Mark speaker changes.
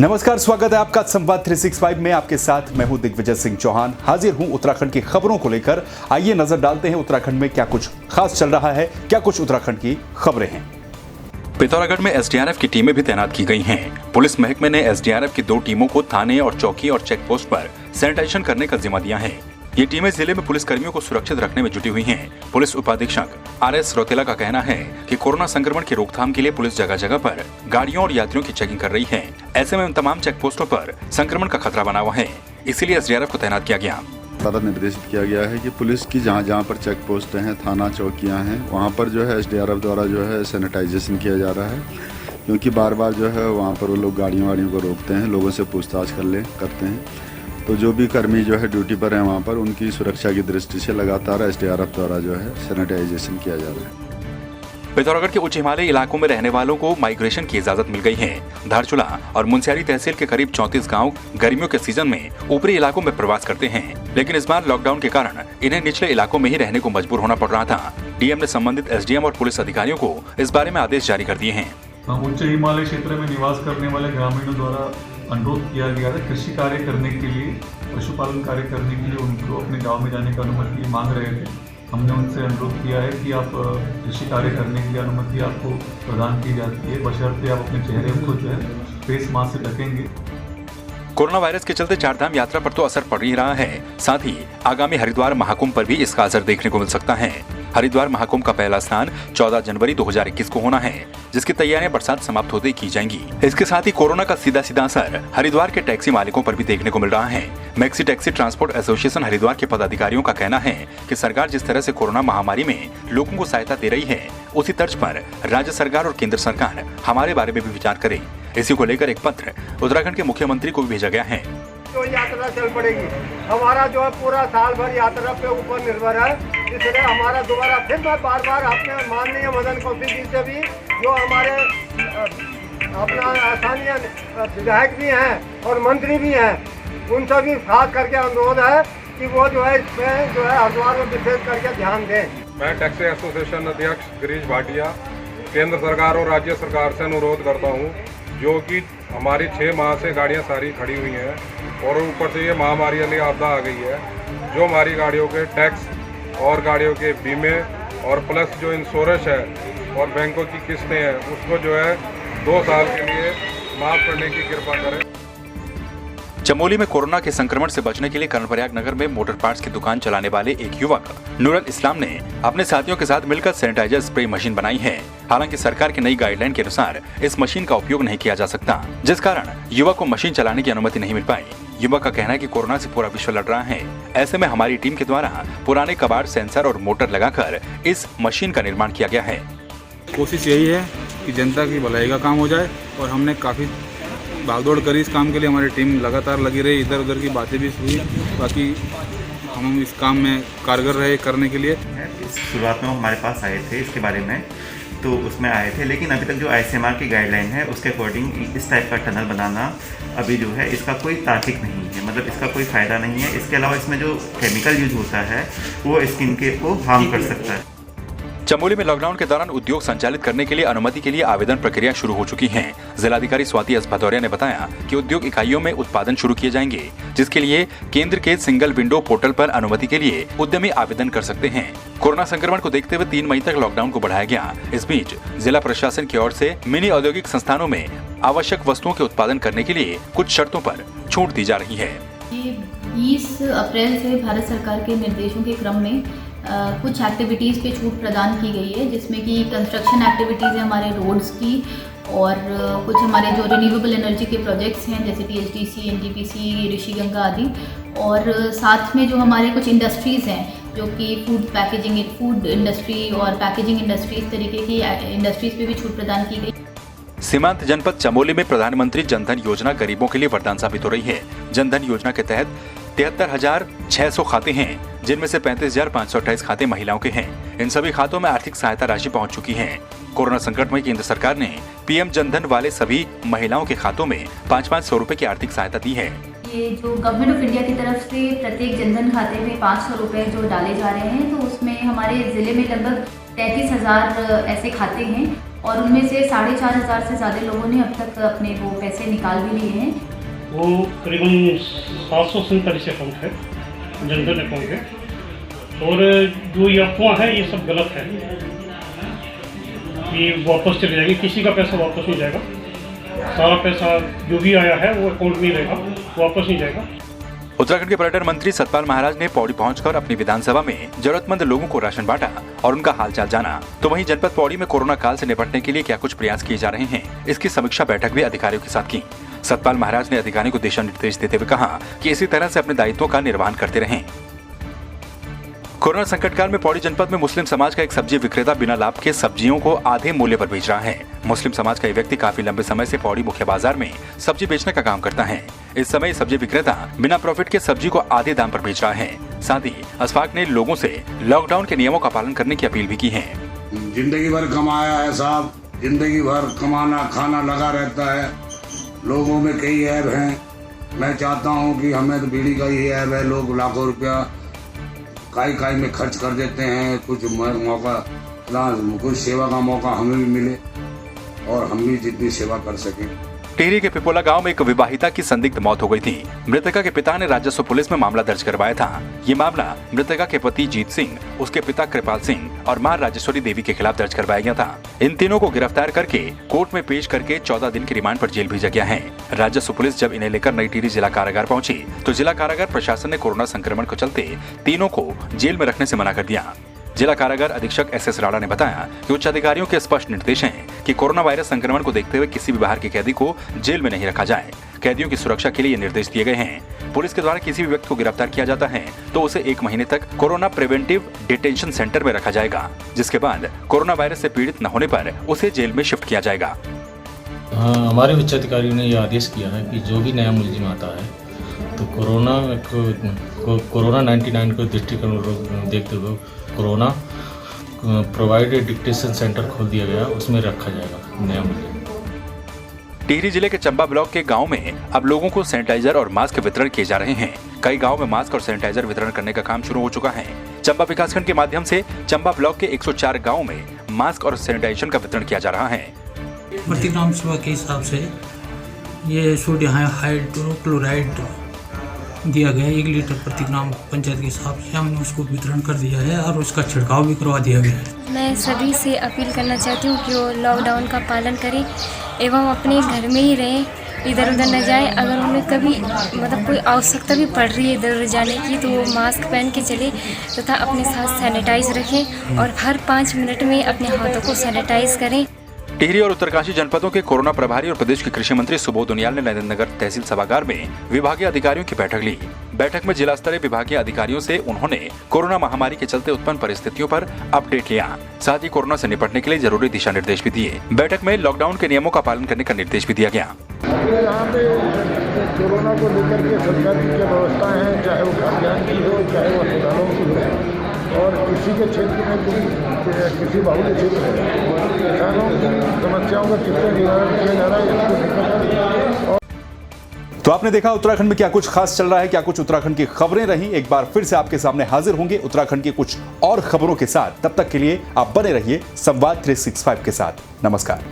Speaker 1: नमस्कार, स्वागत है आपका संवाद 365 में। आपके साथ मैं हूं दिग्विजय सिंह चौहान। हाजिर हूं उत्तराखंड की खबरों को लेकर। आइए नजर डालते हैं उत्तराखंड में क्या कुछ खास चल रहा है, क्या कुछ उत्तराखंड की खबरें हैं। पिथौरागढ़ में एसडीआरएफ की टीमें भी तैनात की गई हैं। पुलिस महकमे ने एसडीआरएफ की 2 टीमों को थाने और चौकी और चेक पोस्ट पर सैनिटाइजेशन करने का जिम्मा दिया है। ये टीमें जिले में पुलिस कर्मियों को सुरक्षित रखने में जुटी हुई हैं। पुलिस उपाधीक्षक आरएस रौतेला का कहना है कि कोरोना संक्रमण की रोकथाम के लिए पुलिस जगह जगह पर गाड़ियों और यात्रियों की चेकिंग कर रही है। ऐसे में तमाम चेक पोस्टों पर संक्रमण का खतरा बना हुआ है, इसीलिए एसडीआरएफ को तैनात किया गया।
Speaker 2: निर्देशित किया गया है कि पुलिस की जहाँ पर चेक पोस्ट हैं, थाना चौकियाँ हैं, वहाँ पर जो है एसडीआरएफ द्वारा जो है सैनिटाइजेशन किया जा रहा है, क्योंकि बार बार जो है वहाँ पर वो लोग गाड़ियों को रोकते हैं, लोगों से पूछताछ करते हैं। तो जो भी कर्मी जो है ड्यूटी पर हैं वहाँ पर उनकी सुरक्षा की दृष्टि से लगातार एसडीआरएफ द्वारा जो है सैनिटाइजेशन किया जा रहा है।
Speaker 1: पिथौरागढ़ के उच्च हिमालयी इलाकों में रहने वालों को माइग्रेशन की इजाजत मिल गई है। धारचूला और मुनस्यारी तहसील के करीब 34 गांव गर्मियों के सीजन में ऊपरी इलाकों में प्रवास करते हैं, लेकिन इस बार लॉकडाउन के कारण इन्हें निचले इलाकों में ही रहने को मजबूर होना पड़ रहा था। डीएम ने संबंधित एसडीएम और पुलिस अधिकारियों को इस बारे में आदेश जारी कर दिए हैं।
Speaker 3: उच्च हिमालय क्षेत्र में निवास करने वाले ग्रामीणों द्वारा अनुरोध किया गया था कृषि कार्य करने के लिए, पशुपालन कार्य करने के लिए उनको अपने गांव में जाने का अनुमति मांग रहे थे। हमने उनसे अनुरोध किया है कि आप कृषि कार्य करने की अनुमति आपको प्रदान की जाती है, बशर्ते आप अपने चेहरे को जो है फेस मास्क से ढकेंगे।
Speaker 1: कोरोना वायरस के चलते चारधाम यात्रा पर तो असर पड़ ही रहा है, साथ ही आगामी हरिद्वार महाकुंभ पर भी इसका असर देखने को मिल सकता है। हरिद्वार महाकुंभ का पहला स्नान 14 जनवरी 2021 को होना है, जिसकी तैयारियां बरसात समाप्त होते ही की जाएंगी। इसके साथ ही कोरोना का सीधा असर हरिद्वार के टैक्सी मालिकों पर भी देखने को मिल रहा है। Maxi taxi transport association Haridwar के पदाधिकारियों का कहना है कि सरकार जिस तरह से कोरोना महामारी में लोगों को सहायता दे रही है, उसी तर्ज पर राज्य सरकार और केंद्र सरकार हमारे बारे में भी विचार करे। इसी को लेकर एक पत्र उत्तराखंड के मुख्यमंत्री को भी भेजा गया है।
Speaker 4: तो यात्रा चल पड़ेगी। हमारा जो है पूरा साल भर यात्रा पे ऊपर निर्भर है, इसलिए हमारा दोबारा फिर मैं बार अपने माननीय मदन कौशिक जी से भी, जो हमारे अपना स्थानीय विधायक भी हैं और मंत्री भी हैं, उनसे भी खास करके अनुरोध है कि वो जो है इसमें जो है हरिद्वार में विशेष करके ध्यान दें।
Speaker 5: मैं टैक्सी एसोसिएशन अध्यक्ष गिरीश भाटिया केंद्र सरकार और राज्य सरकार से अनुरोध करता हूँ, जो कि हमारी 6 माह से गाड़ियाँ सारी खड़ी हुई हैं और ऊपर से ये महामारी वाली आपदा आ गई है, जो हमारी गाड़ियों के टैक्स और गाड़ियों के बीमे और प्लस जो इंश्योरेंस है और बैंकों की किस्तें हैं, उसको जो है 2 साल के लिए माफ़ करने की कृपा करें।
Speaker 1: चमोली में कोरोना के संक्रमण से बचने के लिए कर्णप्रयाग नगर में मोटर पार्ट्स की दुकान चलाने वाले एक युवक नूरुल इस्लाम ने अपने साथियों के साथ मिलकर सैनिटाइजर स्प्रे मशीन बनाई है। हालांकि सरकार की नई गाइडलाइन के अनुसार इस मशीन का उपयोग नहीं किया जा सकता, जिस कारण युवक को मशीन चलाने की अनुमति नहीं मिल पाई। युवक का कहना है कि कोरोना से पूरा विश्व लड़ रहा है, ऐसे में हमारी टीम के द्वारा पुराने कबाड़, सेंसर और मोटर लगाकर इस मशीन का निर्माण किया गया है।
Speaker 6: कोशिश यही है कि जनता की भलाई का काम हो जाए और हमने काफ़ी भागदौड़ करी इस काम के लिए। हमारी टीम लगातार लगी रही, इधर उधर की बातें भी हुई, बाकी हम इस काम में कारगर रहे करने के लिए।
Speaker 7: शुरुआत में हमारे पास आए थे इसके बारे में, तो उसमें आए थे, लेकिन अभी तक जो आईसीएमआर की गाइडलाइन है उसके अकॉर्डिंग इस टाइप का टनल बनाना अभी जो है इसका कोई तार्किक नहीं है, मतलब इसका कोई फ़ायदा नहीं है। इसके अलावा इसमें जो केमिकल यूज होता है वो स्किन को हार्म कर सकता है।
Speaker 1: चमोली में लॉकडाउन के दौरान उद्योग संचालित करने के लिए अनुमति के लिए आवेदन प्रक्रिया शुरू हो चुकी है। जिलाधिकारी स्वाति एस भदौरिया ने बताया कि उद्योग इकाइयों में उत्पादन शुरू किए जाएंगे, जिसके लिए केंद्र के सिंगल विंडो पोर्टल पर अनुमति के लिए उद्यमी आवेदन कर सकते हैं। कोरोना संक्रमण को देखते हुए 3 मई तक लॉकडाउन को बढ़ाया गया। इस बीच जिला प्रशासन की ओर से मिनी औद्योगिक संस्थानों में आवश्यक वस्तुओं के उत्पादन करने के लिए कुछ शर्तों पर छूट दी जा रही है।
Speaker 8: 20 अप्रैल से भारत सरकार के निर्देशों के क्रम में कुछ एक्टिविटीज़ पे छूट प्रदान की गई है, जिसमें कि कंस्ट्रक्शन एक्टिविटीज़ है हमारे रोड्स की, और कुछ हमारे जो रिन्यूएबल एनर्जी के प्रोजेक्ट्स हैं जैसे THDC, NTPC, ऋषिगंगा आदि, और साथ में जो हमारे कुछ इंडस्ट्रीज़ हैं जो कि फूड इंडस्ट्री और पैकेजिंग इंडस्ट्री, इस तरीके की इंडस्ट्रीज़ पे भी छूट प्रदान की गई।
Speaker 1: सीमांत जनपद चमोली में प्रधानमंत्री जनधन योजना गरीबों के लिए वरदान साबित हो रही है। जनधन योजना के तहत 73,600 खाते हैं, जिनमें से 35,528 खाते महिलाओं के हैं। इन सभी खातों में आर्थिक सहायता राशि पहुंच चुकी है। कोरोना संकट में केंद्र सरकार ने पीएम जनधन वाले सभी महिलाओं के खातों में 500 रुपए की आर्थिक सहायता दी है।
Speaker 8: ये जो गवर्नमेंट ऑफ इंडिया की तरफ से प्रत्येक जनधन खाते में 500 रुपए जो डाले जा रहे हैं, तो उसमें हमारे ज़िले में लगभग 33,000 ऐसे खाते हैं और उनमें से 4,500 से ज़्यादा लोगों ने अब तक अपने वो पैसे निकाल भी लिए हैं।
Speaker 9: वो करीबन 747 अकाउंट है, जनधन अकाउंट है, और जो ये अफवाह है ये सब गलत है कि वापस चले जाएंगे। किसी का पैसा वापस नहीं जाएगा। सारा पैसा जो भी आया है वो अकाउंट में रहेगा, वापस नहीं जाएगा।
Speaker 1: उत्तराखंड के पर्यटन मंत्री सतपाल महाराज ने पौड़ी पहुंचकर अपनी विधानसभा में जरूरतमंद लोगों को राशन बांटा और उनका हालचाल जाना। तो वहीं जनपद पौड़ी में कोरोना काल से निपटने के लिए क्या कुछ प्रयास किए जा रहे हैं, इसकी समीक्षा बैठक भी अधिकारियों के साथ की। सतपाल महाराज ने अधिकारियों को दिशा निर्देश देते हुए कहा कि इसी तरह से अपने दायित्वों का निर्वहन करते रहें। कोरोना संकट काल में पौड़ी जनपद में मुस्लिम समाज का एक सब्जी विक्रेता बिना लाभ के सब्जियों को आधे मूल्य पर बेच रहा है। मुस्लिम समाज का एक व्यक्ति काफी लंबे समय से पौड़ी मुख्य बाजार में सब्जी बेचने का काम करता है। इस समय सब्जी विक्रेता बिना प्रॉफिट के सब्जी को आधे दाम पर बेच रहा है। साथ ही अशफाक ने लोगों से लॉकडाउन के नियमों का पालन करने की अपील भी की है।
Speaker 10: जिंदगी भर कमाया है साहब, जिंदगी भर कमाना खाना लगा रहता है। लोगों में कई ऐब हैं। मैं चाहता हूँ कि हमें तो बीड़ी का ही ऐब है। लोग लाखों रुपया काई में खर्च कर देते हैं। कुछ मौका कुछ सेवा का मौका हमें भी मिले और हम भी जितनी सेवा कर सकें।
Speaker 1: टिहरी के पिपोला गांव में एक विवाहिता की संदिग्ध मौत हो गई थी। मृतका के पिता ने राजस्व पुलिस में मामला दर्ज करवाया था। ये मामला मृतका के पति जीत सिंह, उसके पिता कृपाल सिंह और मां राजेश्वरी देवी के खिलाफ दर्ज करवाया गया था। इन तीनों को गिरफ्तार करके कोर्ट में पेश करके 14 दिन की रिमांड पर जेल भेजा गया है। राजस्व पुलिस जब इन्हें लेकर नई टिहरी जिला कारागार पहुंची तो जिला कारागार प्रशासन ने कोरोना संक्रमण के चलते तीनों को जेल में रखने से मना कर दिया। जिला कारागार अधीक्षक SS राणा ने बताया कि उच्च अधिकारियों के स्पष्ट निर्देश हैं कि कोरोना वायरस संक्रमण को देखते हुए किसी भी बाहर के कैदी को जेल में नहीं रखा जाए। कैदियों की सुरक्षा के लिए ये निर्देश दिए गए हैं। पुलिस के द्वारा किसी भी व्यक्ति को गिरफ्तार किया जाता है तो उसे 1 महीने तक कोरोना प्रिवेंटिव डिटेंशन सेंटर में रखा जाएगा, जिसके बाद कोरोना वायरस से पीड़ित न होने पर उसे जेल में शिफ्ट किया जाएगा।
Speaker 11: हमारे उच्च अधिकारियों ने यह आदेश किया है कि जो भी नया मुलजिम आता है तो कोरोना 99 को दृष्टिकोण देखते हुए कोरोना प्रोवाइडेड डिटेंशन सेंटर खोल दिया गया, उसमें रखा जाएगा नया मुलजिम।
Speaker 1: टिहरी जिले के चंबा ब्लॉक के गांव में अब लोगों को सैनिटाइजर और मास्क वितरण किए जा रहे हैं। कई गांव में मास्क और सैनिटाइजर वितरण करने का काम शुरू हो चुका है। चंबा विकासखंड के माध्यम से चंबा ब्लॉक के 104 गाँव में मास्क और सैनिटाइजेशन का वितरण किया जा रहा है।
Speaker 12: प्रतिग्राम सेवा के हिसाब से ये सोडियम हाइड्रोक्लोराइड दिया गया 1 लीटर प्रति ग्राम पंचायत के हिसाब से हमने उसको वितरण कर दिया है और उसका छिड़काव भी करवा दिया गया है।
Speaker 13: मैं सभी से अपील करना चाहती हूँ कि वो लॉकडाउन का पालन करें एवं अपने घर में ही रहें, इधर उधर न जाएं। अगर उन्हें कभी कोई आवश्यकता भी पड़ रही है इधर उधर जाने की तो वो मास्क पहन के चले तथा अपने साथ सैनिटाइज रखें और हर 5 मिनट में अपने हाथों को सैनिटाइज करें।
Speaker 1: टिहरी और उत्तरकाशी जनपदों के कोरोना प्रभारी और प्रदेश के कृषि मंत्री सुबोध उनियाल ने नरेंद्रनगर तहसील सभागार में विभागीय अधिकारियों की बैठक ली। बैठक में जिला स्तरीय विभागीय अधिकारियों से उन्होंने कोरोना महामारी के चलते उत्पन्न परिस्थितियों पर अपडेट लिया। साथ ही कोरोना से निपटने के लिए जरूरी दिशा निर्देश भी दिए। बैठक में लॉकडाउन के नियमों का पालन करने का निर्देश भी दिया गया।
Speaker 14: यहाँ पे कोरोना को लेकर के सरकार की क्या व्यवस्था है, चाहे वो खाद्यान्न की हो चाहे वो अस्पतालों की हो, और किसी के क्षेत्र में किसी बाहुल्य क्षेत्र में किसानों की समस्याओं का कितना निवारण किया जा रहा है।
Speaker 1: तो आपने देखा उत्तराखंड में क्या कुछ खास चल रहा है, क्या कुछ उत्तराखंड की खबरें रही। एक बार फिर से आपके सामने हाजिर होंगे उत्तराखंड की कुछ और खबरों के साथ। तब तक के लिए आप बने रहिए संवाद 365 के साथ। नमस्कार।